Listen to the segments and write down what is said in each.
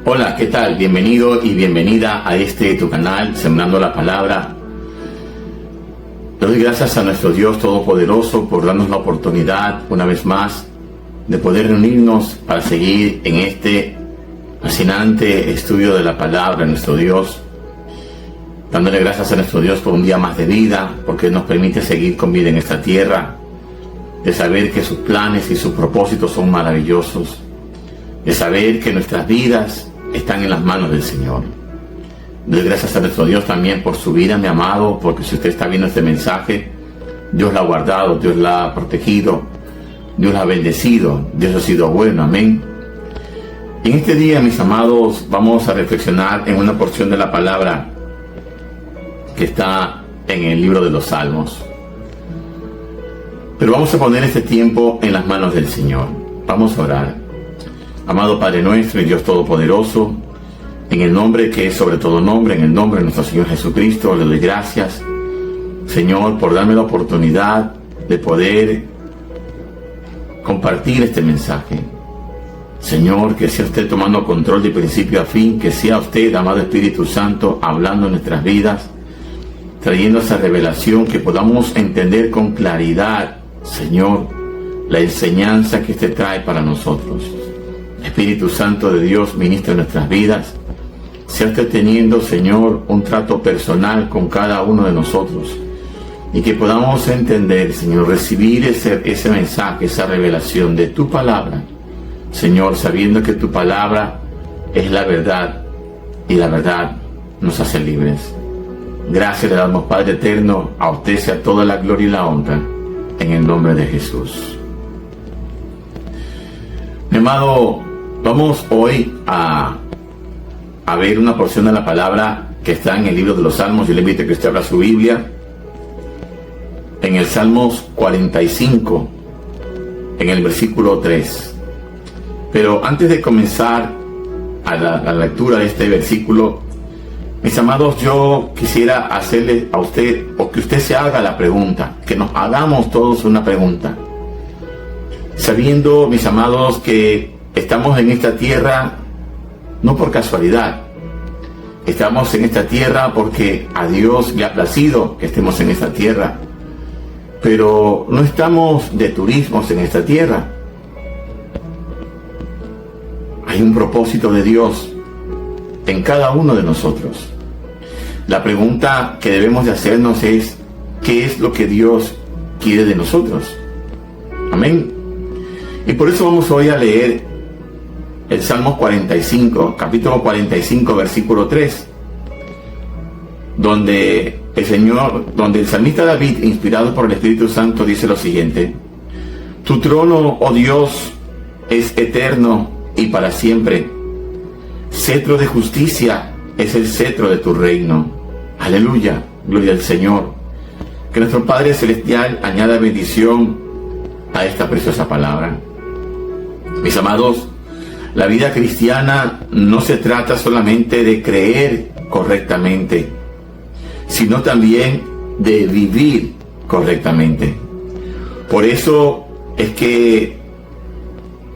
Hola, ¿qué tal? Bienvenido y bienvenida a tu canal, Sembrando la Palabra. Le doy gracias a nuestro Dios Todopoderoso por darnos la oportunidad, una vez más, de poder reunirnos para seguir en este fascinante estudio de la Palabra de nuestro Dios, dándole gracias a nuestro Dios por un día más de vida, porque nos permite seguir con vida en esta tierra, de saber que sus planes y sus propósitos son maravillosos, de saber que nuestras vidas están en las manos del Señor. Doy gracias a nuestro Dios también por su vida, mi amado, porque si usted está viendo este mensaje, Dios la ha guardado, Dios la ha protegido, Dios la ha bendecido, Dios ha sido bueno, amén. Y en este día, mis amados, vamos a reflexionar en una porción de la palabra que está en el libro de los Salmos. Pero vamos a poner este tiempo en las manos del Señor. Vamos a orar. Amado Padre nuestro y Dios Todopoderoso, en el nombre que es sobre todo nombre, en el nombre de nuestro Señor Jesucristo, le doy gracias, Señor, por darme la oportunidad de poder compartir este mensaje. Señor, que sea usted tomando control de principio a fin, que sea usted, amado Espíritu Santo, hablando en nuestras vidas, trayendo esa revelación, que podamos entender con claridad, Señor, la enseñanza que usted trae para nosotros. Espíritu Santo de Dios, ministra en nuestras vidas. Sea usted teniendo, Señor, un trato personal con cada uno de nosotros. Y que podamos entender, Señor, recibir ese mensaje, esa revelación de tu palabra. Señor, sabiendo que tu palabra es la verdad. Y la verdad nos hace libres. Gracias le damos, Padre eterno. A usted sea toda la gloria y la honra. En el nombre de Jesús. Mi amado, vamos hoy a ver una porción de la palabra que está en el libro de los Salmos. Yo le invito a que usted abra su Biblia en el Salmos 45, en el versículo 3. Pero antes de comenzar a la lectura de este versículo, mis amados, yo quisiera hacerle a usted, o que usted se haga la pregunta, que nos hagamos todos una pregunta. Sabiendo, mis amados, que estamos en esta tierra no por casualidad. Estamos en esta tierra porque a Dios le ha placido que estemos en esta tierra. Pero no estamos de turismos en esta tierra. Hay un propósito de Dios en cada uno de nosotros. La pregunta que debemos de hacernos es: ¿qué es lo que Dios quiere de nosotros? Amén. Y por eso vamos hoy a leer el Salmo 45, capítulo 45, versículo 3, donde el salmista David, inspirado por el Espíritu Santo, dice lo siguiente: Tu trono, oh Dios, es eterno y para siempre. Cetro de justicia es el cetro de tu reino. Aleluya, gloria al Señor. Que nuestro Padre Celestial añada bendición a esta preciosa palabra. Mis amados, la vida cristiana no se trata solamente de creer correctamente, sino también de vivir correctamente. Por eso es que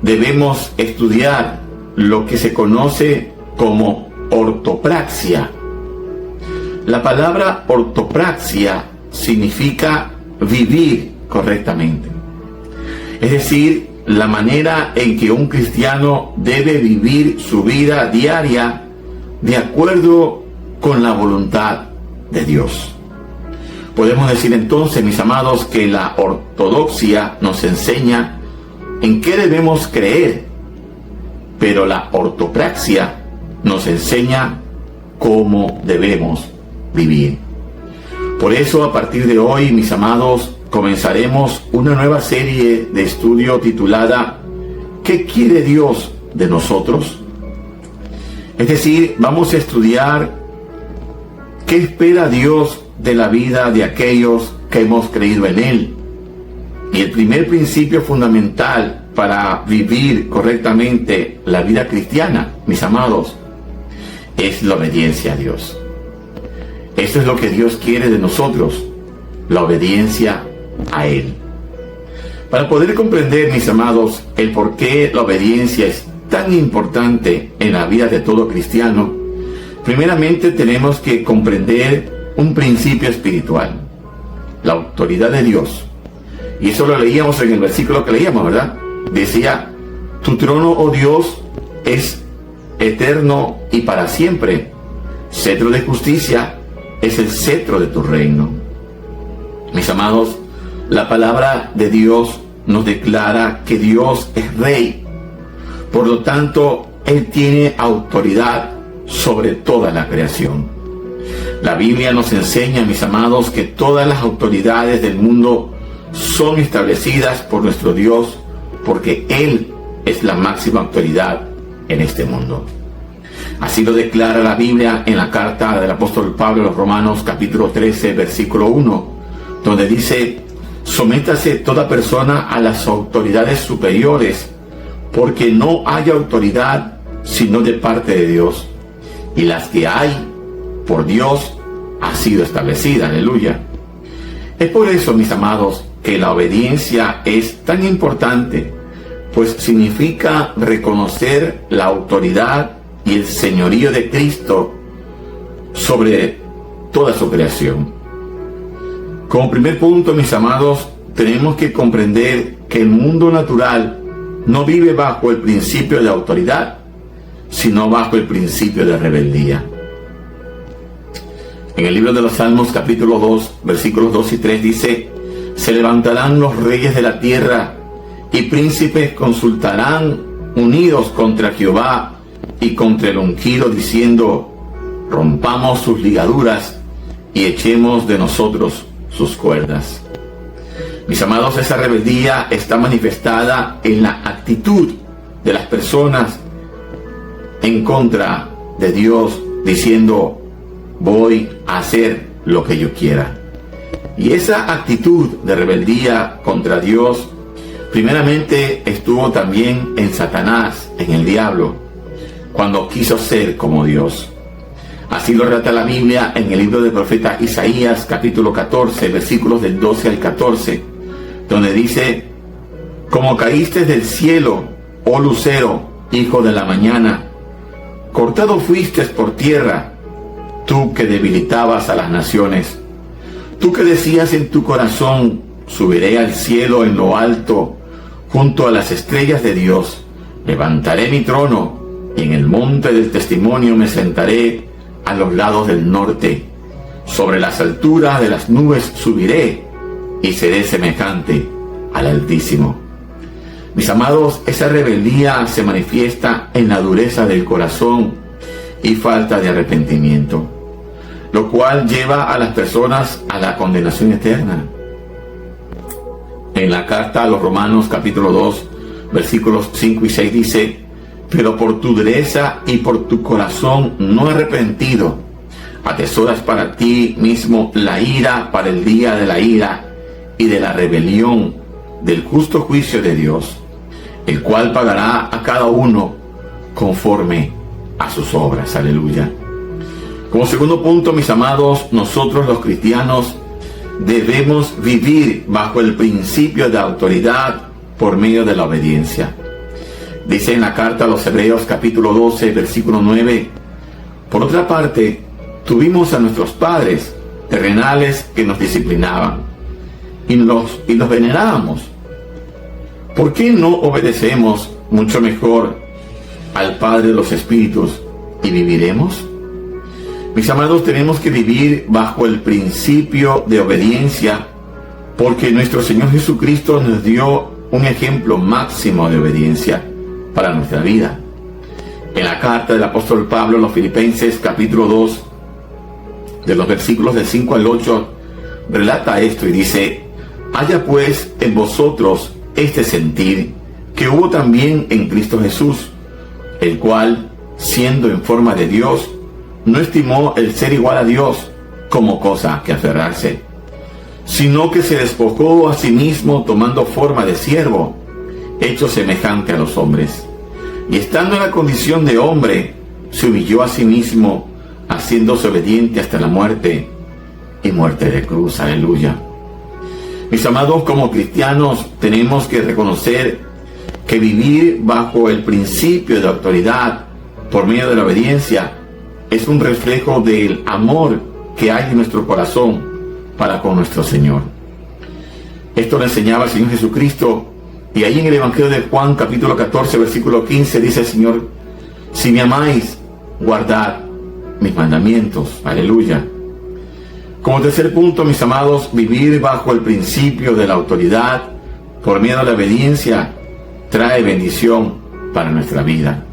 debemos estudiar lo que se conoce como ortopraxia. La palabra ortopraxia significa vivir correctamente. Es decir, la manera en que un cristiano debe vivir su vida diaria de acuerdo con la voluntad de Dios. Podemos decir entonces, mis amados, que la ortodoxia nos enseña en qué debemos creer, pero la ortopraxia nos enseña cómo debemos vivir. Por eso, a partir de hoy, mis amados, comenzaremos una nueva serie de estudio titulada ¿Qué quiere Dios de nosotros? Es decir, vamos a estudiar qué espera Dios de la vida de aquellos que hemos creído en Él. Y el primer principio fundamental para vivir correctamente la vida cristiana, mis amados, es la obediencia a Dios. Eso es lo que Dios quiere de nosotros, la obediencia a Él. Para poder comprender, mis amados, el por qué la obediencia es tan importante en la vida de todo cristiano, primeramente tenemos que comprender un principio espiritual, la autoridad de Dios. Y eso lo leíamos en el versículo que leíamos, ¿verdad? Decía, tu trono, oh Dios, es eterno y para siempre. Cetro de justicia es el cetro de tu reino. Mis amados, la palabra de Dios nos declara que Dios es rey. Por lo tanto, Él tiene autoridad sobre toda la creación. La Biblia nos enseña, mis amados, que todas las autoridades del mundo son establecidas por nuestro Dios, porque Él es la máxima autoridad en este mundo. Así lo declara la Biblia en la carta del apóstol Pablo a los Romanos, capítulo 13, versículo 1, donde dice, sométase toda persona a las autoridades superiores, porque no hay autoridad sino de parte de Dios, y las que hay por Dios ha sido establecida. Aleluya. Es por eso, mis amados, que la obediencia es tan importante, pues significa reconocer la autoridad y el señorío de Cristo sobre toda su creación. Como primer punto, mis amados, tenemos que comprender que el mundo natural no vive bajo el principio de autoridad, sino bajo el principio de rebeldía. En el libro de los Salmos, capítulo 2, versículos 2 y 3, dice, se levantarán los reyes de la tierra, y príncipes consultarán unidos contra Jehová y contra el ungido, diciendo, rompamos sus ligaduras y echemos de nosotros sus cuerdas. Mis amados, esa rebeldía está manifestada en la actitud de las personas en contra de Dios, diciendo, voy a hacer lo que yo quiera. Y esa actitud de rebeldía contra Dios, primeramente estuvo también en Satanás, en el diablo, cuando quiso ser como Dios. Así lo relata la Biblia en el libro del profeta Isaías, capítulo 14, versículos del 12 al 14, donde dice, como caíste del cielo, oh lucero, hijo de la mañana, cortado fuiste por tierra, tú que debilitabas a las naciones, tú que decías en tu corazón, subiré al cielo en lo alto, junto a las estrellas de Dios, levantaré mi trono, y en el monte del testimonio me sentaré a los lados del norte. Sobre las alturas de las nubes subiré, y seré semejante al Altísimo. Mis amados, esa rebeldía se manifiesta en la dureza del corazón y falta de arrepentimiento, lo cual lleva a las personas a la condenación eterna. En la carta a los Romanos, capítulo 2, versículos 5 y 6 dice, pero por tu dureza y por tu corazón no arrepentido, atesoras para ti mismo la ira para el día de la ira y de la rebelión del justo juicio de Dios, el cual pagará a cada uno conforme a sus obras. Aleluya. Como segundo punto, mis amados, nosotros los cristianos debemos vivir bajo el principio de autoridad por medio de la obediencia. Dice en la carta a los Hebreos, capítulo 12, versículo 9, por otra parte, tuvimos a nuestros padres terrenales que nos disciplinaban y los venerábamos. ¿Por qué no obedecemos mucho mejor al Padre de los Espíritus y viviremos? Mis amados, tenemos que vivir bajo el principio de obediencia, porque nuestro Señor Jesucristo nos dio un ejemplo máximo de obediencia para nuestra vida. En la carta del apóstol Pablo a los Filipenses, capítulo 2, de los versículos del 5 al 8, relata esto y dice, haya pues en vosotros este sentir que hubo también en Cristo Jesús, el cual, siendo en forma de Dios, no estimó el ser igual a Dios como cosa que aferrarse, sino que se despojó a sí mismo tomando forma de siervo, hecho semejante a los hombres. Y estando en la condición de hombre, se humilló a sí mismo, haciéndose obediente hasta la muerte y muerte de cruz. Aleluya. Mis amados, como cristianos tenemos que reconocer que vivir bajo el principio de autoridad por medio de la obediencia es un reflejo del amor que hay en nuestro corazón para con nuestro Señor. Esto lo enseñaba el Señor Jesucristo, y ahí en el Evangelio de Juan, capítulo 14, versículo 15, dice el Señor: si me amáis, guardad mis mandamientos. Aleluya. Como tercer punto, mis amados, vivir bajo el principio de la autoridad por medio de la obediencia trae bendición para nuestra vida.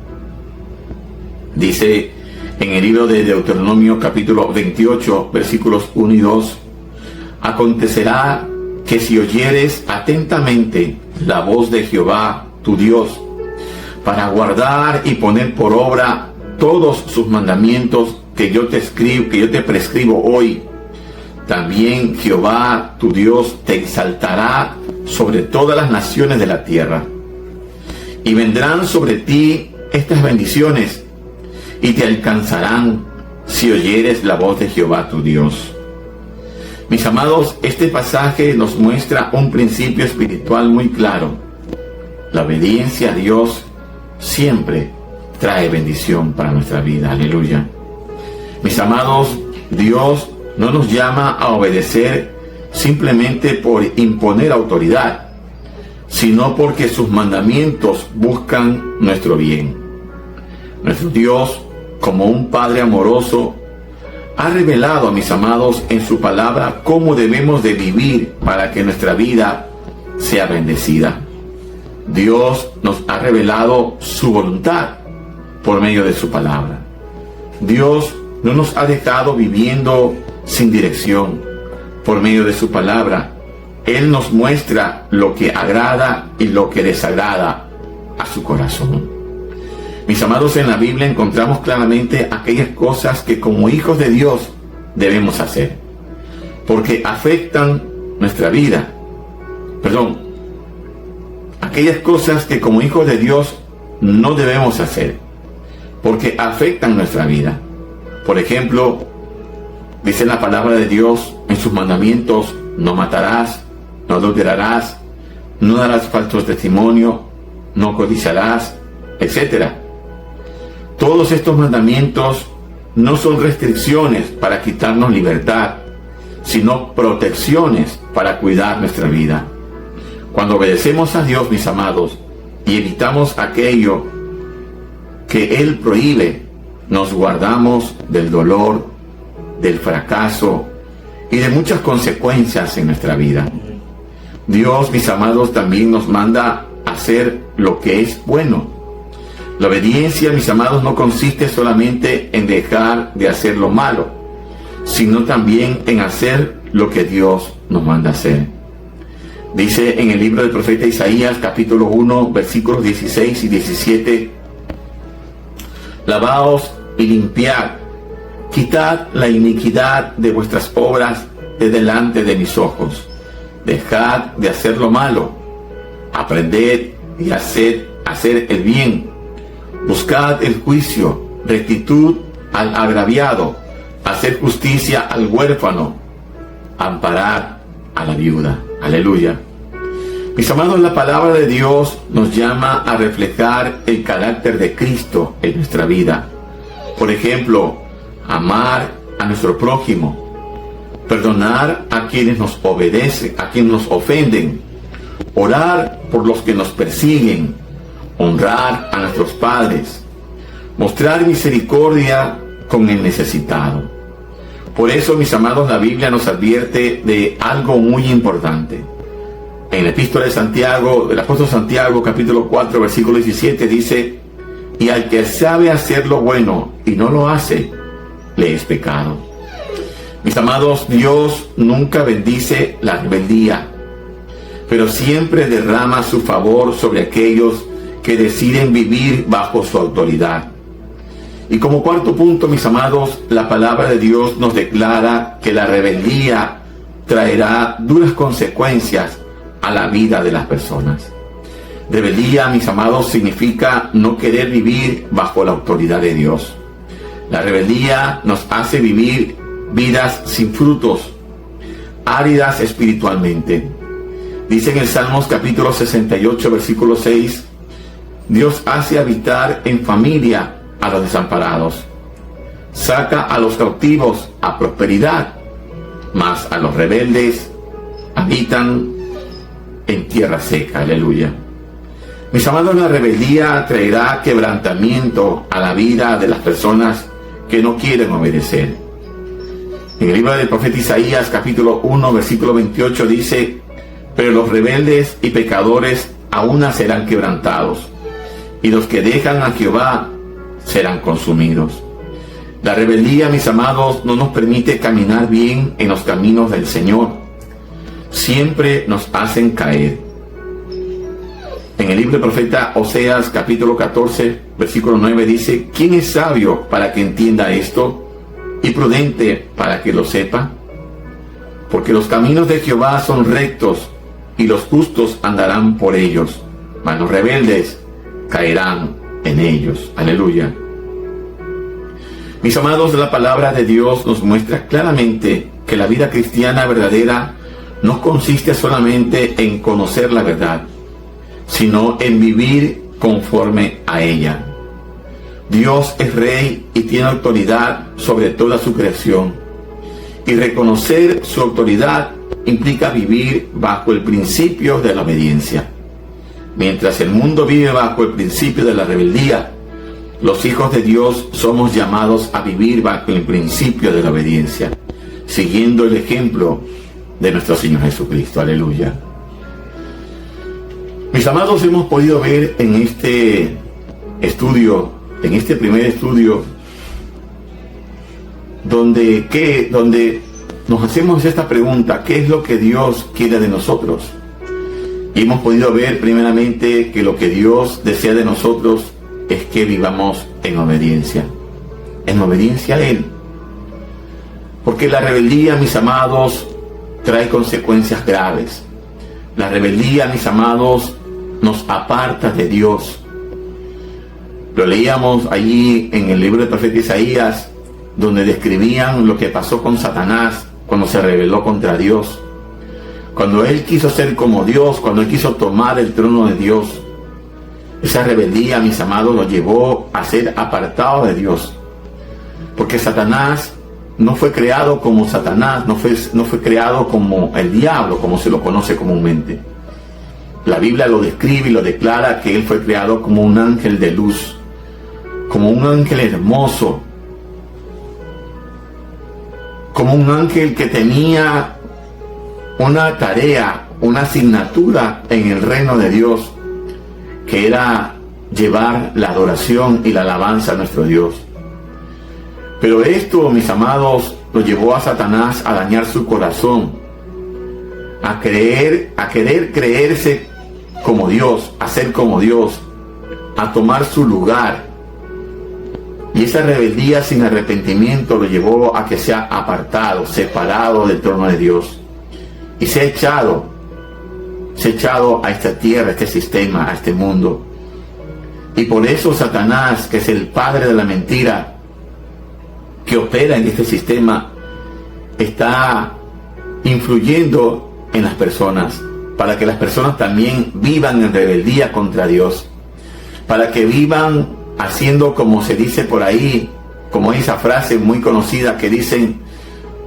Dice en el libro de Deuteronomio capítulo 28 versículos 1 y 2: acontecerá que si oyeres atentamente la voz de Jehová tu Dios, para guardar y poner por obra todos sus mandamientos que yo te prescribo hoy, también Jehová tu Dios te exaltará sobre todas las naciones de la tierra. Y vendrán sobre ti estas bendiciones, y te alcanzarán si oyeres la voz de Jehová tu Dios. Mis amados, este pasaje nos muestra un principio espiritual muy claro. La obediencia a Dios siempre trae bendición para nuestra vida. Aleluya. Mis amados, Dios no nos llama a obedecer simplemente por imponer autoridad, sino porque sus mandamientos buscan nuestro bien. Nuestro Dios, como un Padre amoroso, ha revelado a mis amados en su palabra cómo debemos de vivir para que nuestra vida sea bendecida. Dios nos ha revelado su voluntad por medio de su palabra. Dios no nos ha dejado viviendo sin dirección. Por medio de su palabra, Él nos muestra lo que agrada y lo que desagrada a su corazón. Mis amados, en la Biblia encontramos claramente aquellas cosas que como hijos de Dios debemos hacer, porque afectan nuestra vida. Aquellas cosas que como hijos de Dios no debemos hacer, porque afectan nuestra vida. Por ejemplo, dice la palabra de Dios en sus mandamientos: no matarás, no adulterarás, no darás falso testimonio, no codiciarás, etc. Todos estos mandamientos no son restricciones para quitarnos libertad, sino protecciones para cuidar nuestra vida. Cuando obedecemos a Dios, mis amados, y evitamos aquello que Él prohíbe, nos guardamos del dolor, del fracaso y de muchas consecuencias en nuestra vida. Dios, mis amados, también nos manda a hacer lo que es bueno. La obediencia, mis amados, no consiste solamente en dejar de hacer lo malo, sino también en hacer lo que Dios nos manda hacer. Dice en el libro del profeta Isaías, capítulo 1, versículos 16 y 17: lavaos y limpiad, quitad la iniquidad de vuestras obras de delante de mis ojos. Dejad de hacer lo malo, aprended y hacer el bien. Buscad el juicio, rectitud al agraviado, hacer justicia al huérfano, amparar a la viuda. Aleluya. Mis amados, la palabra de Dios nos llama a reflejar el carácter de Cristo en nuestra vida. Por ejemplo, amar a nuestro prójimo, perdonar a quienes nos obedecen, a quienes nos ofenden, orar por los que nos persiguen, honrar a nuestros padres, mostrar misericordia con el necesitado. Por eso, mis amados, la Biblia nos advierte de algo muy importante. En la epístola de Santiago, del apóstol Santiago, capítulo 4, versículo 17, dice: y al que sabe hacer lo bueno y no lo hace, le es pecado. Mis amados, Dios nunca bendice la rebeldía, pero siempre derrama su favor sobre aquellos que deciden vivir bajo su autoridad. Y como cuarto punto, mis amados, la palabra de Dios nos declara que la rebeldía traerá duras consecuencias a la vida de las personas. Rebeldía, mis amados, significa no querer vivir bajo la autoridad de Dios. La rebeldía nos hace vivir vidas sin frutos, áridas espiritualmente. Dice en el Salmos capítulo 68, versículo 6: Dios hace habitar en familia a los desamparados. Saca a los cautivos a prosperidad, mas a los rebeldes habitan en tierra seca. Aleluya. Mis amados, la rebeldía traerá quebrantamiento a la vida de las personas que no quieren obedecer. En el libro del profeta Isaías, capítulo 1, versículo 28, dice: pero los rebeldes y pecadores aún serán quebrantados, y los que dejan a Jehová serán consumidos. La rebeldía, mis amados, no nos permite caminar bien en los caminos del Señor. Siempre nos hacen caer. En el libro del profeta Oseas, capítulo 14, versículo 9, dice: ¿quién es sabio para que entienda esto, y prudente para que lo sepa? Porque los caminos de Jehová son rectos, y los justos andarán por ellos, mas los rebeldes caerán en ellos. Aleluya. Mis amados, la palabra de Dios nos muestra claramente que la vida cristiana verdadera no consiste solamente en conocer la verdad, sino en vivir conforme a ella. Dios es Rey y tiene autoridad sobre toda su creación, y reconocer su autoridad implica vivir bajo el principio de la obediencia. Mientras el mundo vive bajo el principio de la rebeldía, los hijos de Dios somos llamados a vivir bajo el principio de la obediencia, siguiendo el ejemplo de nuestro Señor Jesucristo. Aleluya. Mis amados, hemos podido ver en este estudio, en este primer estudio, donde nos hacemos esta pregunta: ¿qué es lo que Dios quiere de nosotros? Y hemos podido ver primeramente que lo que Dios desea de nosotros es que vivamos en obediencia a Él. Porque la rebeldía, mis amados, trae consecuencias graves. La rebeldía, mis amados, nos aparta de Dios. Lo leíamos allí en el libro del profeta Isaías, donde describían lo que pasó con Satanás cuando se rebeló contra Dios. Cuando él quiso ser como Dios, cuando él quiso tomar el trono de Dios, esa rebeldía, mis amados, lo llevó a ser apartado de Dios. Porque Satanás no fue creado como Satanás, no fue creado como el diablo, como se lo conoce comúnmente. La Biblia lo describe y lo declara que él fue creado como un ángel de luz, como un ángel hermoso, como un ángel que tenía una tarea, una asignatura en el reino de Dios, que era llevar la adoración y la alabanza a nuestro Dios. Pero esto, mis amados, lo llevó a Satanás a dañar su corazón, a querer creerse como Dios, a ser como Dios, a tomar su lugar. Y esa rebeldía sin arrepentimiento lo llevó a que sea apartado, separado del trono de Dios. Y se ha echado a esta tierra, a este sistema, a este mundo. Y por eso Satanás, que es el padre de la mentira, que opera en este sistema, está influyendo en las personas, para que las personas también vivan en rebeldía contra Dios, para que vivan haciendo como se dice por ahí, como esa frase muy conocida que dicen: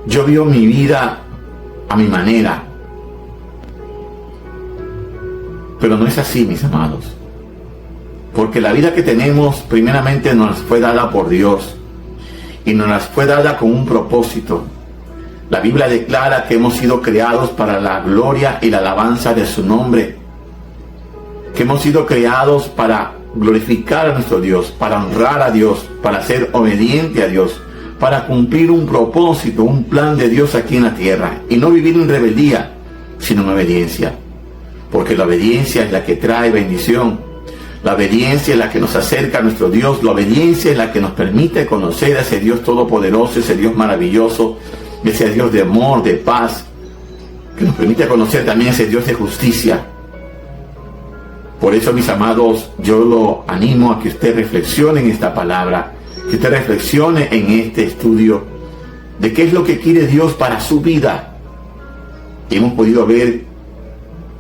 yo vivo mi vida a mi manera. Pero no es así, mis amados, porque la vida que tenemos primeramente nos fue dada por Dios, y nos fue dada con un propósito. La Biblia declara que hemos sido creados para la gloria y la alabanza de su nombre, que hemos sido creados para glorificar a nuestro Dios, para honrar a Dios, para ser obediente a Dios, para cumplir un propósito, un plan de Dios aquí en la tierra, y no vivir en rebeldía, sino en obediencia, porque la obediencia es la que trae bendición. La obediencia es la que nos acerca a nuestro Dios. La obediencia es la que nos permite conocer a ese Dios todopoderoso, ese Dios maravilloso, ese Dios de amor, de paz, que nos permite conocer también ese Dios de justicia. Por eso, mis amados, yo lo animo a que usted reflexione en esta palabra, que usted reflexione en este estudio de qué es lo que quiere Dios para su vida. Y hemos podido ver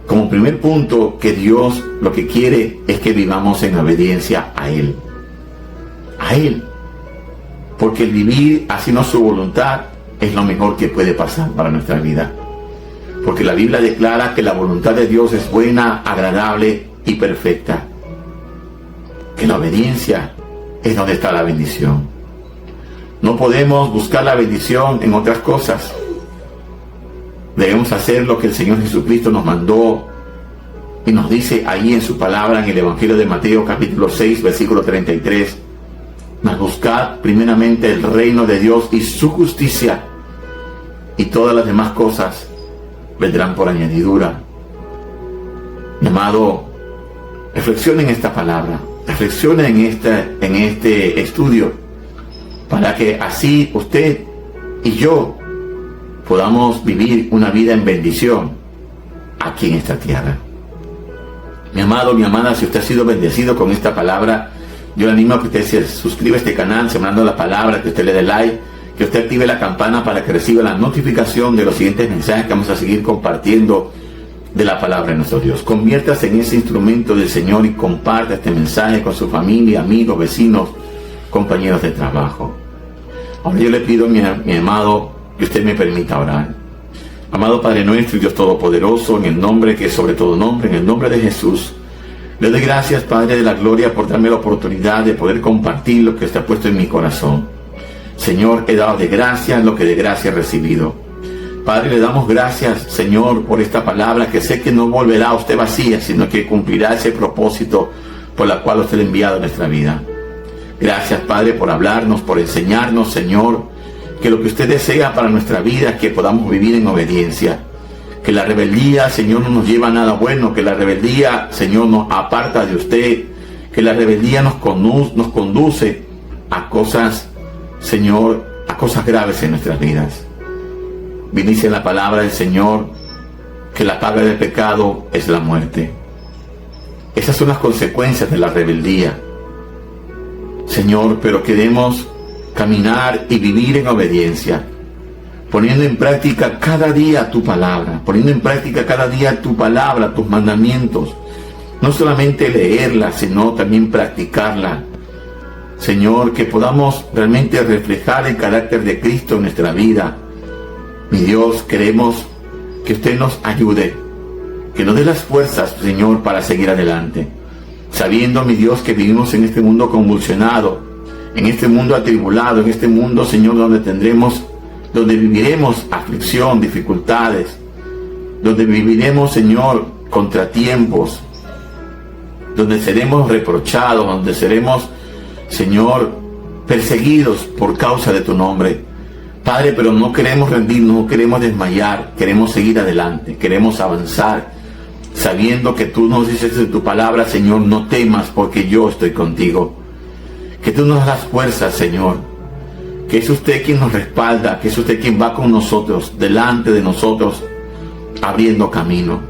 como primer punto, que Dios lo que quiere es que vivamos en obediencia a Él. A Él. Porque el vivir haciendo su voluntad es lo mejor que puede pasar para nuestra vida. Porque la Biblia declara que la voluntad de Dios es buena, agradable y perfecta. Que la obediencia es donde está la bendición. No podemos buscar la bendición en otras cosas. Debemos hacer lo que el Señor Jesucristo nos mandó y nos dice ahí en su palabra en el Evangelio de Mateo capítulo 6 versículo 33. Mas buscad primeramente el reino de Dios y su justicia, y todas las demás cosas vendrán por añadidura. Mi amado, reflexione en esta palabra, reflexione en este estudio, para que así usted y yo podamos vivir una vida en bendición aquí en esta tierra. Mi amado, mi amada, si usted ha sido bendecido con esta palabra, yo le animo a que usted se suscriba a este canal, sembrando la palabra, que usted le dé like, que usted active la campana para que reciba la notificación de los siguientes mensajes que vamos a seguir compartiendo de la palabra de nuestro Dios. Conviértase en ese instrumento del Señor y comparta este mensaje con su familia, amigos, vecinos, compañeros de trabajo. Ahora yo le pido, mi amado, que usted me permita orar. Amado Padre nuestro y Dios Todopoderoso, en el nombre que es sobre todo nombre, en el nombre de Jesús, le doy gracias, Padre de la gloria, por darme la oportunidad de poder compartir lo que usted ha puesto en mi corazón. Señor, he dado de gracia lo que de gracia he recibido. Padre, le damos gracias, Señor, por esta palabra que sé que no volverá a usted vacía, sino que cumplirá ese propósito por la cual usted ha enviado a nuestra vida. Gracias, Padre, por hablarnos, por enseñarnos, Señor, que lo que usted desea para nuestra vida es que podamos vivir en obediencia. Que la rebeldía, Señor, no nos lleva a nada bueno, que la rebeldía, Señor, nos aparta de usted, que la rebeldía nos conduce a cosas, Señor, a cosas graves en nuestras vidas. Dice la palabra del Señor que la paga del pecado es la muerte. Esas son las consecuencias de la rebeldía, Señor, pero queremos caminar y vivir en obediencia, poniendo en práctica cada día tu palabra, poniendo en práctica cada día tu palabra, tus mandamientos. No solamente leerla, sino también practicarla. Señor, que podamos realmente reflejar el carácter de Cristo en nuestra vida. Mi Dios, queremos que usted nos ayude, que nos dé las fuerzas, Señor, para seguir adelante. Sabiendo, mi Dios, que vivimos en este mundo convulsionado, en este mundo atribulado, en este mundo, Señor, donde viviremos aflicción, dificultades, donde viviremos, Señor, contratiempos, donde seremos reprochados, donde seremos, Señor, perseguidos por causa de tu nombre. Padre, pero no queremos rendirnos, no queremos desmayar, queremos seguir adelante, queremos avanzar, sabiendo que tú nos dices en tu palabra, Señor, no temas porque yo estoy contigo. Que tú nos das fuerza, Señor, que es usted quien nos respalda, que es usted quien va con nosotros, delante de nosotros, abriendo camino.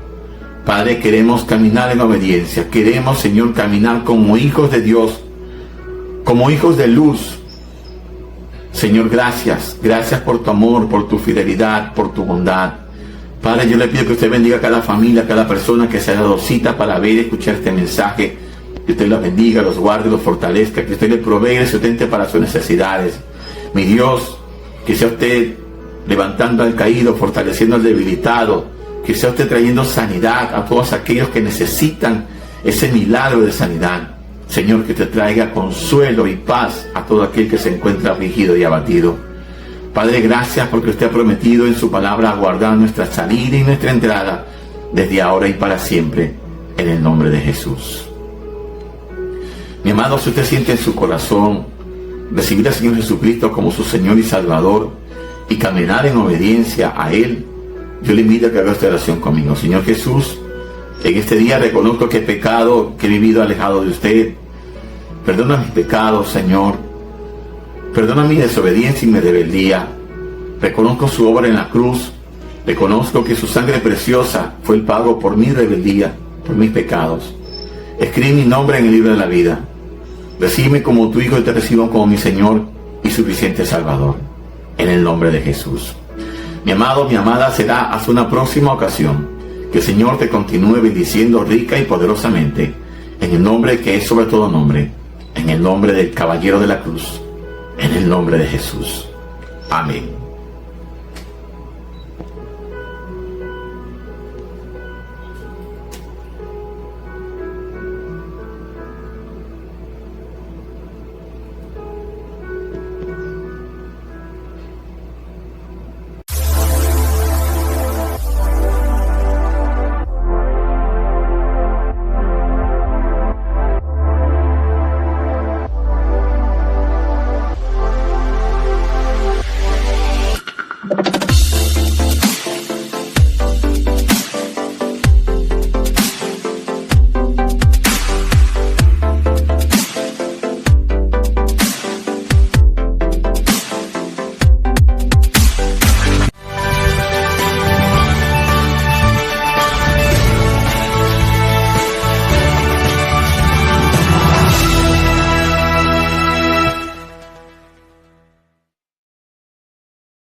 Padre, queremos caminar en obediencia, queremos, Señor, caminar como hijos de Dios, como hijos de luz. Señor, gracias por tu amor, por tu fidelidad, por tu bondad. Padre, yo le pido que usted bendiga a cada familia, a cada persona que se ha dado cita para ver y escuchar este mensaje. Que usted los bendiga, los guarde, los fortalezca, que usted le provee y le sustente para sus necesidades. Mi Dios, que sea usted levantando al caído, fortaleciendo al debilitado, que sea usted trayendo sanidad a todos aquellos que necesitan ese milagro de sanidad. Señor, que te traiga consuelo y paz a todo aquel que se encuentra afligido y abatido. Padre, gracias porque usted ha prometido en su palabra guardar nuestra salida y nuestra entrada desde ahora y para siempre, en el nombre de Jesús. Mi amado, si usted siente en su corazón recibir al Señor Jesucristo como su Señor y Salvador y caminar en obediencia a Él, yo le invito a que haga esta oración conmigo. Señor Jesús, en este día reconozco que he pecado, que he vivido alejado de usted. Perdona mis pecados, Señor. Perdona mi desobediencia y mi rebeldía. Reconozco su obra en la cruz. Reconozco que su sangre preciosa fue el pago por mi rebeldía, por mis pecados. Escribe mi nombre en el libro de la vida. Recíbeme como tu Hijo y te recibo como mi Señor y suficiente Salvador. En el nombre de Jesús. Mi amado, mi amada, será hasta una próxima ocasión. Que el Señor te continúe bendiciendo rica y poderosamente, en el nombre que es sobre todo nombre, en el nombre del Caballero de la Cruz, en el nombre de Jesús. Amén.